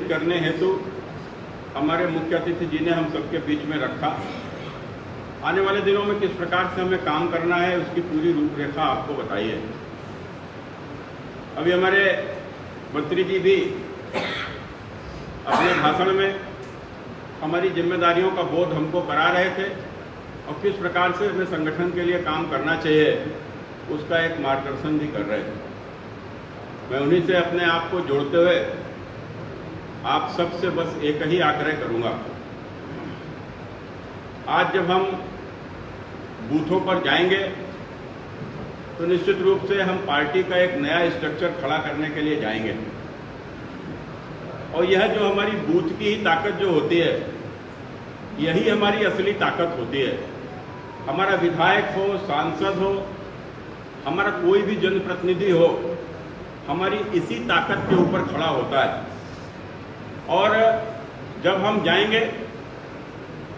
करने हेतु हमारे मुख्य अतिथि जी ने हम सबके बीच में रखा। आने वाले दिनों में किस प्रकार से हमें काम करना है उसकी पूरी रूपरेखा आपको बताइए। अभी हमारे मंत्री जी भी अपने भाषण में हमारी जिम्मेदारियों का बोध हमको करा रहे थे और किस प्रकार से हमें संगठन के लिए काम करना चाहिए उसका एक मार्गदर्शन भी कर रहे थे। मैं उन्हीं से अपने आप को जोड़ते हुए आप सबसे बस एक ही आग्रह करूंगा। आज जब हम बूथों पर जाएंगे तो निश्चित रूप से हम पार्टी का एक नया स्ट्रक्चर खड़ा करने के लिए जाएंगे और यह जो हमारी बूथ की ही ताकत जो होती है यही हमारी असली ताकत होती है। हमारा विधायक हो, सांसद हो, हमारा कोई भी जनप्रतिनिधि हो, हमारी इसी ताकत के ऊपर खड़ा होता है। और जब हम जाएंगे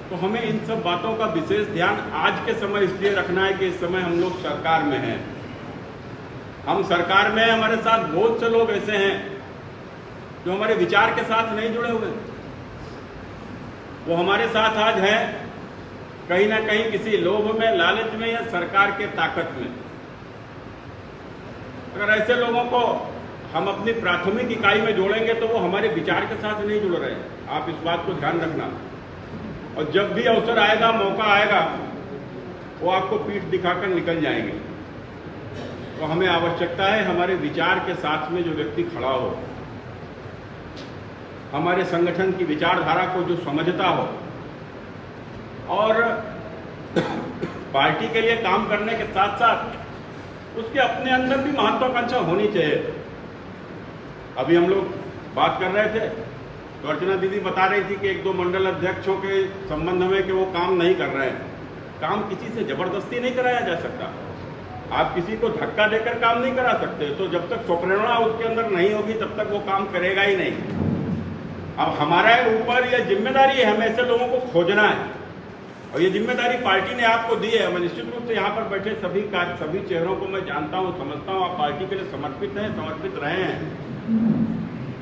तो हमें इन सब बातों का विशेष ध्यान आज के समय इसलिए रखना है कि इस समय हम लोग सरकार में हैं। हम सरकार में हमारे साथ बहुत से लोग ऐसे हैं जो हमारे विचार के साथ नहीं जुड़े हुए। वो हमारे साथ आज हैं कहीं ना कहीं किसी लोभ में, लालच में या सरकार के ताकत में। अगर ऐसे लोगों को हम अपनी प्राथमिक इकाई में जोड़ेंगे तो वो हमारे विचार के साथ नहीं जुड़ रहे। आप इस बात को ध्यान रखना। और जब भी अवसर आएगा, मौका आएगा, वो आपको पीठ दिखाकर निकल जाएंगे। तो हमें आवश्यकता है हमारे विचार के साथ में जो व्यक्ति खड़ा हो, हमारे संगठन की विचारधारा को जो समझता हो और पार्टी के लिए काम करने के साथ साथ उसके अपने अंदर भी महत्वाकांक्षा होनी चाहिए। अभी हम लोग बात कर रहे थे तो अर्चना दीदी बता रही थी कि एक दो मंडल अध्यक्षों के संबंध में कि वो काम नहीं कर रहे हैं। काम किसी से जबरदस्ती नहीं कराया जा सकता। आप किसी को धक्का देकर काम नहीं करा सकते। तो जब तक स्वप्रेरणा उसके अंदर नहीं होगी तब तक वो काम करेगा ही नहीं। अब हमारे ऊपर यह जिम्मेदारी है, हमें ऐसे लोगों को खोजना है और ये जिम्मेदारी पार्टी ने आपको दी है। मैं निश्चित रूप से यहाँ पर बैठे सभी चेहरों को मैं जानता हूँ, समझता हूँ। आप पार्टी के लिए समर्पित हैं, समर्पित रहे हैं।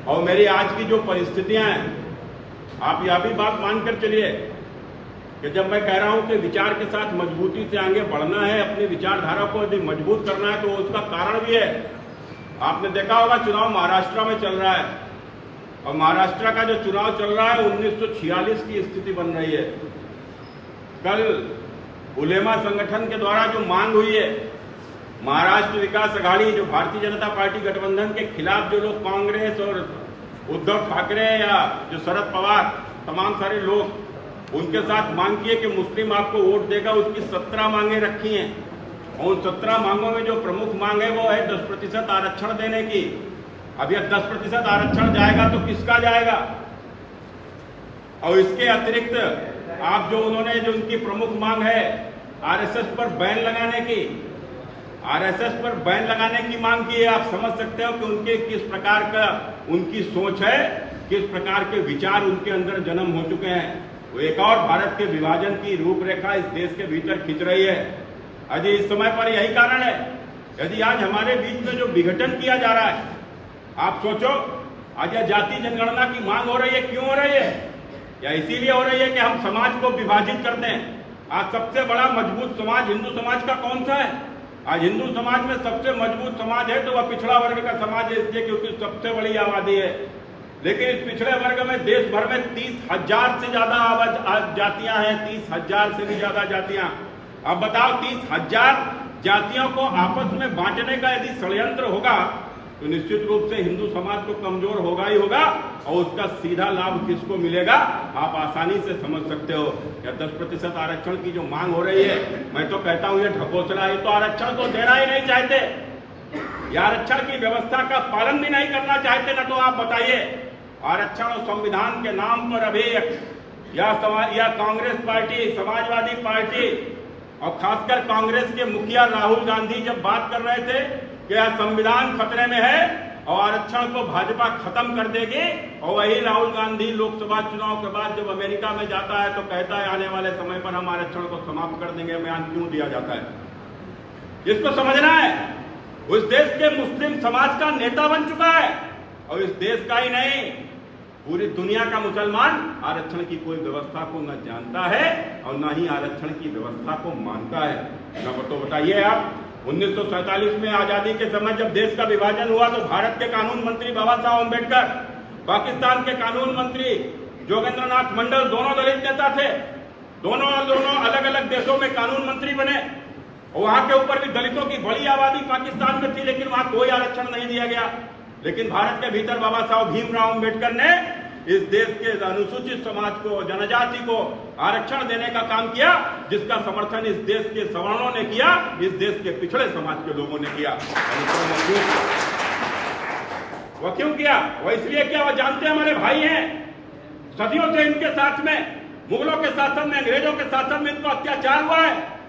और मेरी आज की जो परिस्थितियां हैं, आप यह भी बात मानकर चलिए कि जब मैं कह रहा हूं कि विचार के साथ मजबूती से आगे बढ़ना है, अपनी विचारधारा को यदि मजबूत करना है तो उसका कारण भी है। आपने देखा होगा चुनाव महाराष्ट्र में चल रहा है और महाराष्ट्र का जो चुनाव चल रहा है 1946 की स्थिति बन रही है। कल उलेमा संगठन के द्वारा जो मांग हुई है, महाराष्ट्र विकास अघाड़ी, जो भारतीय जनता पार्टी गठबंधन के खिलाफ जो लोग कांग्रेस और उद्धव ठाकरे या जो शरद पवार, तमाम सारे लोग उनके साथ मांग की है कि मुस्लिम आपको वोट देगा, उसकी 17 मांगे रखी हैं। और उन 17 मांगों में जो प्रमुख मांग है वो है 10% आरक्षण देने की। अब यह 10% आरक्षण जाएगा तो किसका जाएगा? और इसके अतिरिक्त आप जो उन्होंने जो उनकी प्रमुख मांग है आरएसएस पर बैन लगाने की, आरएसएस पर बैन लगाने की मांग की है। आप समझ सकते हो कि उनके किस प्रकार का उनकी सोच है, किस प्रकार के विचार उनके अंदर जन्म हो चुके हैं। वो एक और भारत के विभाजन की रूपरेखा इस देश के भीतर खींच रही है। आज इस समय पर यही कारण है। यदि आज हमारे बीच में जो विघटन किया जा रहा है, आप सोचो, आज यह जाति जनगणना की मांग हो रही है। क्यों हो रही है? या इसीलिए हो रही है कि हम समाज को विभाजित कर दें। आज सबसे बड़ा मजबूत समाज हिंदू समाज का कौन सा है? आज हिंदू समाज में सबसे मजबूत समाज है तो वह पिछड़ा वर्ग का समाज है, इसलिए क्योंकि सबसे बड़ी आबादी है। लेकिन इस पिछड़े वर्ग में देश भर में 30,000 से ज्यादा जातियां हैं, 30,000 से भी ज्यादा जातियां। अब बताओ, 30,000 जातियों को आपस में बांटने का यदि षड्यंत्र होगा तो निश्चित रूप से हिंदू समाज तो कमजोर होगा ही होगा और उसका सीधा लाभ किसको मिलेगा आप आसानी से समझ सकते हो। या 10% आरक्षण की जो मांग हो रही है, मैं तो कहता हूं ये ढकोसला है। तो आरक्षण तो देना ही नहीं चाहते, या आरक्षण की व्यवस्था का पालन भी नहीं करना चाहते ना। तो आप बताइए, आरक्षण और संविधान के नाम पर अभी या कांग्रेस पार्टी, समाजवादी पार्टी और खासकर कांग्रेस के मुखिया राहुल गांधी जब बात कर रहे थे कि यह संविधान खतरे में है और आरक्षण को भाजपा खत्म कर देगी, और वही राहुल गांधी लोकसभा चुनाव के बाद जब अमेरिका में जाता है तो कहता है आने वाले समय पर हम आरक्षण को समाप्त कर देंगे। बयान क्यों दिया जाता है? इसको समझना है। उस देश के मुस्लिम समाज का नेता बन चुका है और इस देश का ही नहीं, पूरी दुनिया का मुसलमान आरक्षण की कोई व्यवस्था को न जानता है और न ही आरक्षण की व्यवस्था को मानता है। न तो बताइए आप, 1947 में आजादी के समय जब देश का विभाजन हुआ तो भारत के कानून मंत्री बाबा साहब अम्बेडकर, पाकिस्तान के कानून मंत्री जोगेंद्र नाथ मंडल दोनों दलित नेता थे। दोनों अलग अलग देशों में कानून मंत्री बने। वहां के ऊपर भी दलितों की बड़ी आबादी पाकिस्तान में थी, लेकिन वहां कोई आरक्षण नहीं दिया गया। लेकिन भारत के भीतर बाबा साहब भीमराव अम्बेडकर ने इस देश के अनुसूचित समाज को, जनजाति को आरक्षण देने का काम किया, जिसका समर्थन इस देश के सवर्णों ने किया, इस देश के पिछड़े समाज के लोगों ने किया। वो क्यों किया? वो इसलिए किया, वो जानते हैं हमारे भाई हैं, सदियों से इनके साथ में, मुगलों के शासन में, अंग्रेजों के शासन में इनको अत्याचार हुआ है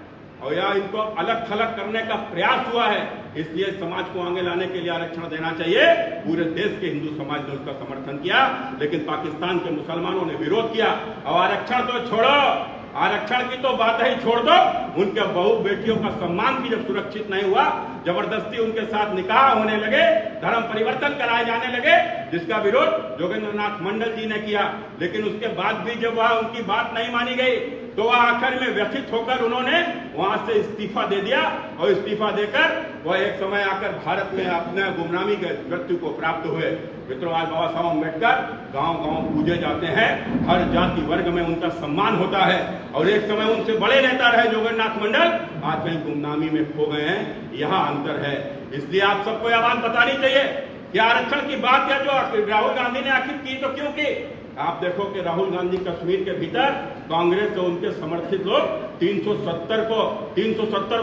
और या इनको अलग थलग करने का प्रयास हुआ है। इसलिए समाज को आगे लाने के लिए आरक्षण देना चाहिए। पूरे देश के हिंदू समाज ने उसका समर्थन किया, लेकिन पाकिस्तान के मुसलमानों ने विरोध किया। और आरक्षण तो छोड़ो, आरक्षण की तो बात ही छोड़ दो, उनके बहू बेटियों का सम्मान भी जब सुरक्षित नहीं हुआ, जबरदस्ती उनके साथ निकाह होने लगे, धर्म परिवर्तन कराए जाने लगे, जिसका विरोध जोगेंद्र नाथ मंडल जी ने किया। लेकिन उसके बाद भी जब वह उनकी बात नहीं मानी गई तो वह आखिर में व्यथित होकर उन्होंने वहां से इस्तीफा दे दिया। और इस्तीफा देकर वह एक समय आकर भारत में अपने गुमनामी के मृत्यु को प्राप्त हुए। मित्रों, आज बाबा साहब अम्बेडकर गांव-गांव पूजे जाते हैं, हर जाति वर्ग में उनका सम्मान होता है। और एक समय उनसे बड़े नेता रहे जोगेंद्र नाथ मंडल, आज कहीं गुमनामी में खो गए हैं। यहाँ अंतर है। इसलिए आप सबको यह बात बतानी चाहिए कि आरक्षण की बात है जो राहुल गांधी ने आखिर की तो क्यों की? आप देखो कि राहुल गांधी कश्मीर के भीतर कांग्रेस और उनके समर्थित लोग 370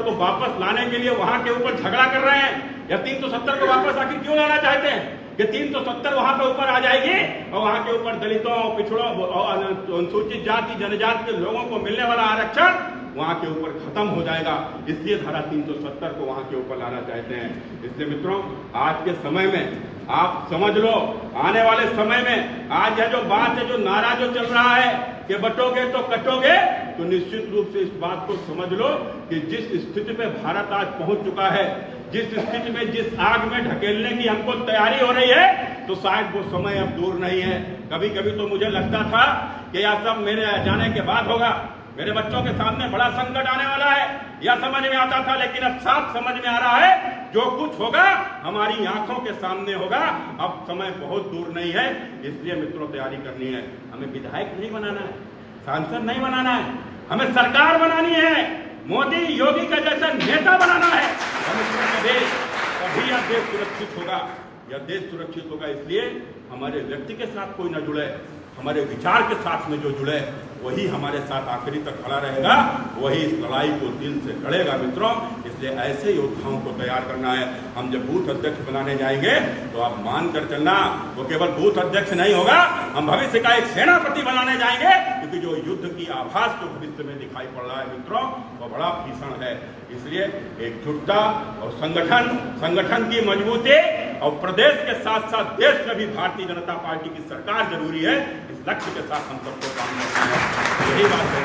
को वापस लाने के लिए वहां के ऊपर झगड़ा कर रहे हैं। या 370 को वापस आखिर क्यों लाना चाहते हैं? कि 370 वहां पे ऊपर आ जाएगी और वहां के ऊपर दलितों, पिछड़ों और अनुसूचित जाति जनजाति के लोगों को मिलने वाला आरक्षण वहां के ऊपर खत्म हो जाएगा। इसलिए धारा 370 को वहां के ऊपर लाना चाहते हैं। इसलिए मित्रों, आज के समय में आप समझ लो, आने वाले समय में आज यह जो बात है, जो नारा जो चल रहा है कि बटोगे तो कटोगे, तो निश्चित रूप से इस बात को समझ लो कि जिस स्थिति में भारत आज पहुंच चुका है, जिस स्थिति में, जिस आग में ढकेलने की हमको तैयारी हो रही है, तो शायद वो समय अब दूर नहीं है। कभी कभी तो मुझे लगता था कि यह सब मेरे जाने के बाद होगा, मेरे बच्चों के सामने बड़ा संकट आने वाला है, यह समझ में आता था। लेकिन अब साफ समझ में आ रहा है, जो कुछ होगा हमारी आंखों के सामने होगा। अब समय बहुत दूर नहीं है। इसलिए मित्रों, तैयारी करनी है। हमें विधायक नहीं बनाना है, सांसद नहीं बनाना है, हमें सरकार बनानी है। मोदी योगी का जैसा नेता बनाना है। तभी यह देश सुरक्षित होगा, यह देश सुरक्षित होगा। इसलिए हमारे व्यक्ति के साथ कोई न जुड़े, हमारे विचार के साथ में जो जुड़े वही हमारे साथ आखिरी तक खड़ा रहेगा, वही इस लड़ाई को दिल से लड़ेगा। मित्रों, इसलिए ऐसे योद्धाओं को तैयार करना है। हम जब बूथ अध्यक्ष बनाने जाएंगे तो आप मानकर चलना, वो केवल बूथ अध्यक्ष नहीं होगा, हम भविष्य का एक सेनापति बनाने जाएंगे। क्योंकि जो युद्ध की आभास जो भविष्य में दिखाई पड़ रहा है मित्रों, वो बड़ा भीषण है। इसलिए एकजुटता और संगठन की मजबूती और प्रदेश के साथ साथ देश में भी भारतीय जनता पार्टी की सरकार जरूरी है। इस लक्ष्य के साथ हम सबको काम करना है। यही बात है।